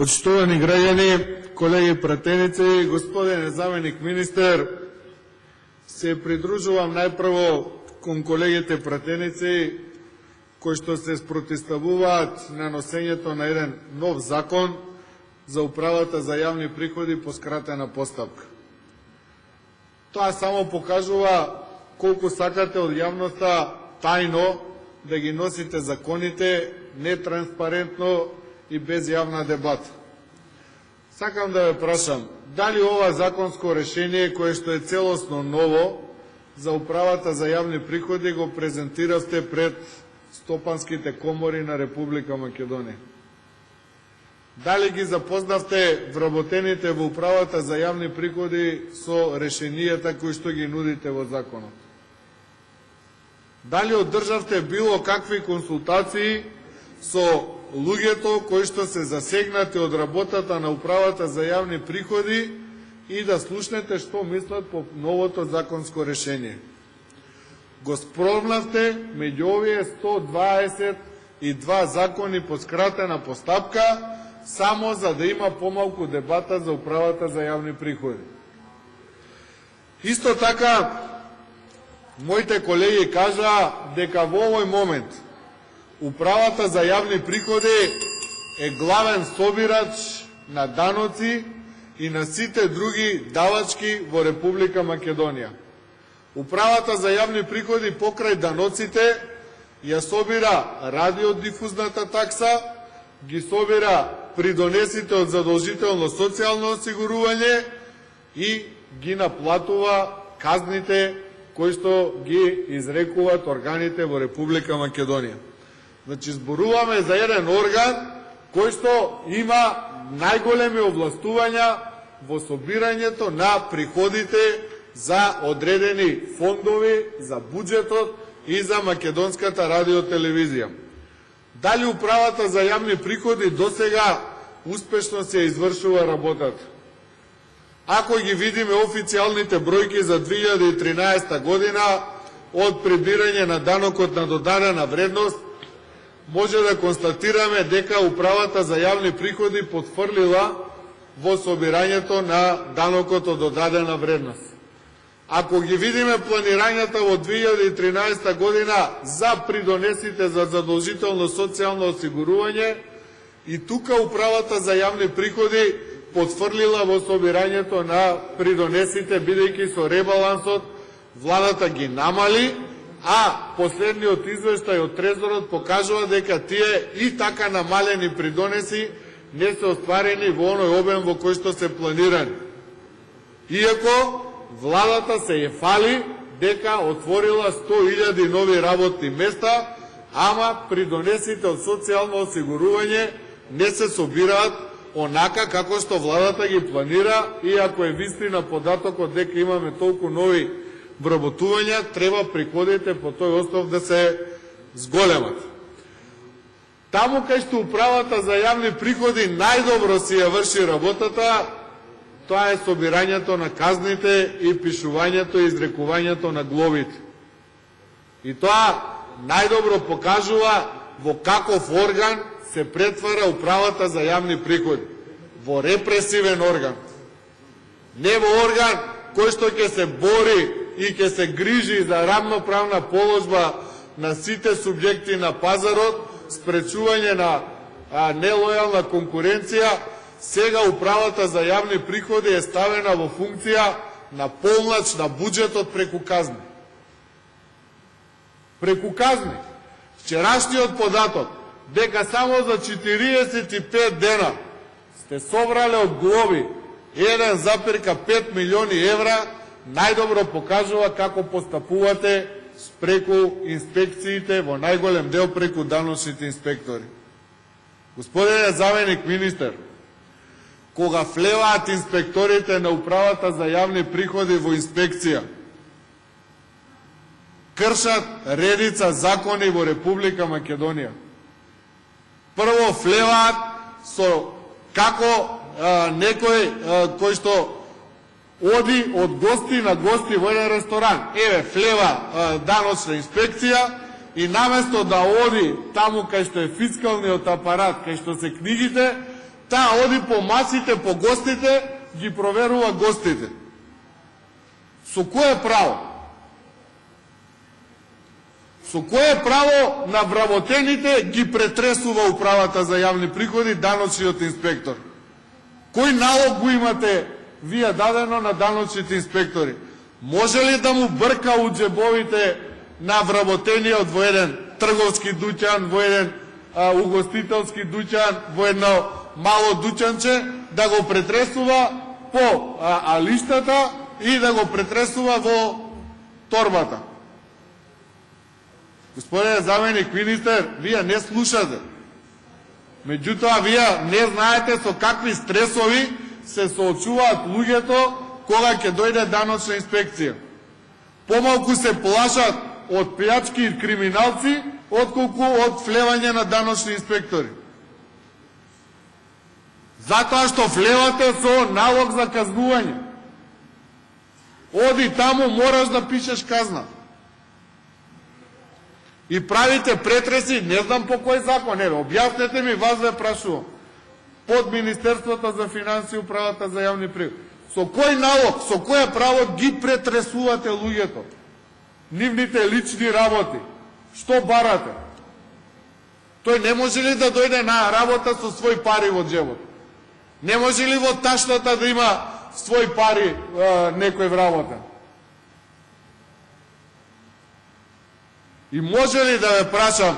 Почитувани граѓани, колеги пратеници, господине заменик министер, се придружувам најпрво кон колегите пратеници кои што се спротивставуваат на носењето на еден нов закон за управата за јавни приходи по скратена постапка. Тоа само покажува колку сакате од јавноста тајно да ги носите законите, нетранспарентно и без јавна дебата. Сакам да ве прашам, дали ова законско решение, кое што е целосно ново за управата за јавни приходи, го презентиравте пред стопанските комори на Република Македонија? Дали ги запознавте вработените во управата за јавни приходи со решенијата кои што ги нудите во законот? Дали одржавте било какви консултации со луѓето кои што се засегнати од работата на управата за јавни приходи и да слушнете што мислат по новото законско решение? Го спромнавте меѓу овие 122 закони по скратена постапка само за да има помалку дебата за управата за јавни приходи. Исто така, моите колеги кажаа дека во овој момент управата за јавни приходи е главен собирач на даноци и на сите други давачки во Република Македонија. Управата за јавни приходи покрај даноците ја собира радиодифузната такса, ги собира придонесите од задолжително социјално осигурување и ги наплатува казните кои што ги изрекуваат органите во Република Македонија. Значи, зборуваме за еден орган кој што има најголеми овластувања во собирањето на приходите за одредени фондови, за буџетот и за македонската радиотелевизија. Дали управата за јавни приходи досега успешно се извршува работата? Ако ги видиме официјалните бројки за 2013 година од прибирање на данокот на додадена вредност, може да констатираме дека управата за јавни приходи потфрлила во собирањето на данокот од додадена вредност. Ако ги видиме планирањата во 2013 година за придонесите за задолжително социјално осигурување, и тука управата за јавни приходи потфрлила во собирањето на придонесите, бидејќи со ребалансот владата ги намали, а последниот извештај од Трезорот покажува дека тие и така намалени придонеси не се остварени во оној обем во кој што се планирани. Иако владата се ја фали дека отворила 100.000 нови работни места, ама придонесите од социјално осигурување не се собираат онака како што владата ги планира, и ако е вистина податокот дека имаме толку нови вработувања, треба приходите по тој основ да се зголемат. Таму кај што управата за јавни приходи најдобро си ја врши работата, тоа е собирањето на казните и пишувањето и изрекувањето на глобите. И тоа најдобро покажува во каков орган се претвара управата за јавни приходи. Во репресивен орган. Не во орган кој што ќе се бори и ќе се грижи за равноправна положба на сите субјекти на пазарот, спречување на нелојална конкуренција. Сега управата за јавни приходи е ставена во функција на полнач на буџетот преку казни. Преку казни. Вчерашниот податок дека само за 45 дена сте собрале од глоби 1,5 милиони евра, најдобро покажува како постапувате преку инспекциите, во најголем дел преку даночните инспектори. Господине заменик министер, кога влеваат инспекторите на управата за јавни приходи во инспекција, кршат редица закони во Република Македонија. Прво влеваат со како некој кој што оди од гости на гости во еден ресторан. Еве, влева даночна инспекција и наместо да оди таму кај што е фискалниот апарат, кај што се книгите, таа оди по масите, по гостите, ги проверува гостите. Со кое право? Со кое право на вработените ги претресува управата за јавни приходи даночниот инспектор? Кој налог го имате вие дадено на даночните инспектори? Може ли да му брка у джебовите на вработениот во еден трговски дуќан, во еден угостителски дуќан, во едно мало дуќанче, да го претресува по алиштата и да го претресува во торбата? Господине заменик министер, вие не слушате. Меѓутоа, вие не знаете со какви стресови се соочуваат луѓето кога ќе дојде даночна инспекција. Помалку се плашат од плячки и криминалци, отколку од влевање на даночни инспектори. Затоа што влевате со налог за казнување. Оди таму, мораш да пишеш казна. И правите претреси, не знам по кој закон, објаснете ми, вас ве прашувам. Под Министерството за финансии, управата за јавни приходи. Со кој налог, со кој право ги претресувате луѓето? Нивните лични работи. Што барате? Тој не може ли да дојде на работа со свој пари во джебот? Не може ли во ташната да има свој пари некој вработен? И може ли да ве прашам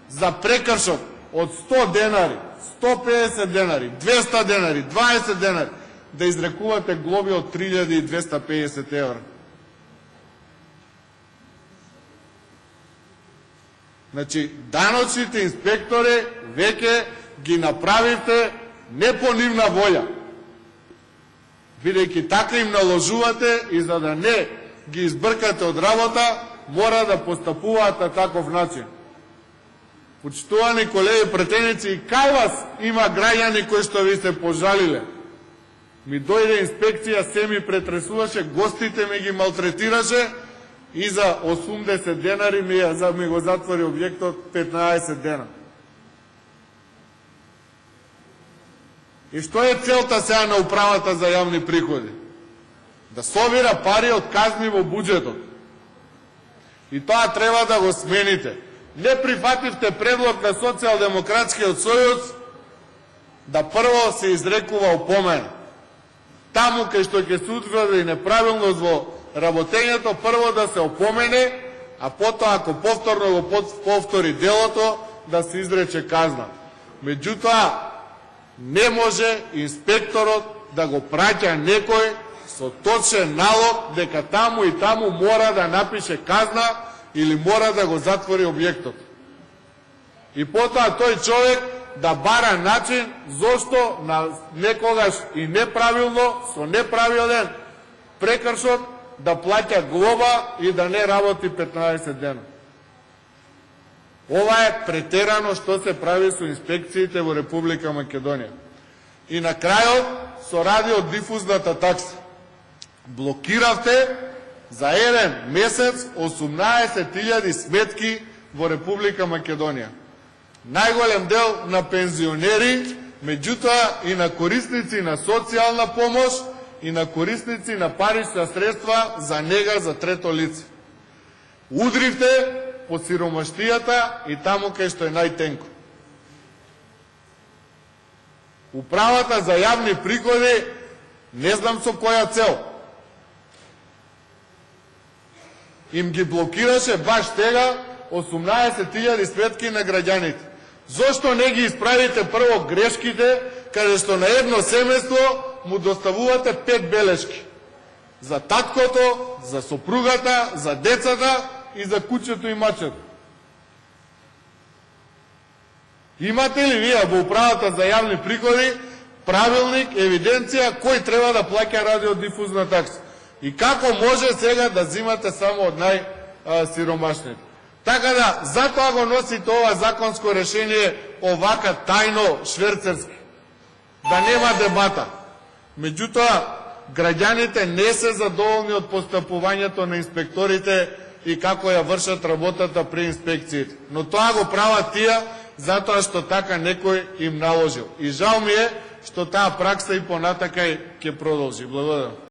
за прекршок од 100 денари, 150 денари, 200 денари, 20 денари, да изрекувате глоби од 3250 евра? Значи, даночните инспектори веќе ги направивте не по нивна волја. Бидејќи така им наложувате и за да не ги избркате од работа, мора да постапуваат на таков начин. Почитувани колеги пратеници, и кај вас има граѓани кои што ви се пожалиле. Ми дојде инспекција, се ми претресуваше, гостите ми ги малтретираше и за 80 денари ми го затвори објектот 15 дена. И што е целта сега на управата за јавни приходи? Да собира пари од казни во буџетот. И тоа треба да го смените. Не прифативте предлог на Социјалдемократскиот сојуз да прво се изрекува опомена. Таму кај што ќе се утврди неправилност во работењето, прво да се опомене, а потоа ако повторно го повтори делото, да се изрече казна. Меѓутоа, не може инспекторот да го праќа некој со точен налог дека таму и таму мора да напише казна или мора да го затвори објектот. И потоа тој човек да бара начин зошто на некогаш и неправилно, со неправилен прекршок да плаќа глоба и да не работи 15 дена. Ова е претерано што се прави со инспекциите во Република Македонија. И на крајот, со радиодифузната такса. Блокиравте за еден месец 18.000 сметки во Република Македонија. Најголем дел на пензионери, меѓутоа и на корисници на социјална помош и на корисници на парична средства за нега за трето лице. Удривте по сиромаштијата и таму кај што е најтенко. Управата за јавни приходи, не знам со која цел, им ги блокираше баш тега 18.000 сметки на граѓаните. Зошто не ги исправите прво грешките, каде што на едно семејство му доставувате 5 белешки? За таткото, за сопругата, за децата и за кучето и мачето. Имате ли вие во управата за јавни приходи правилник, евиденција кој треба да плаќа радиодифузна такса? И како може сега да зимате само од најсиромашните? Така да, затоа го носите ова законско решение овака тајно шверцерски. Да нема дебата. Меѓутоа, граѓаните не се задоволни од постапувањето на инспекторите и како ја вршат работата при инспекциите. Но тоа го прават тие затоа што така некој им наложил. И жал ми е што таа пракса и понатака ќе продолжи. Благодарам.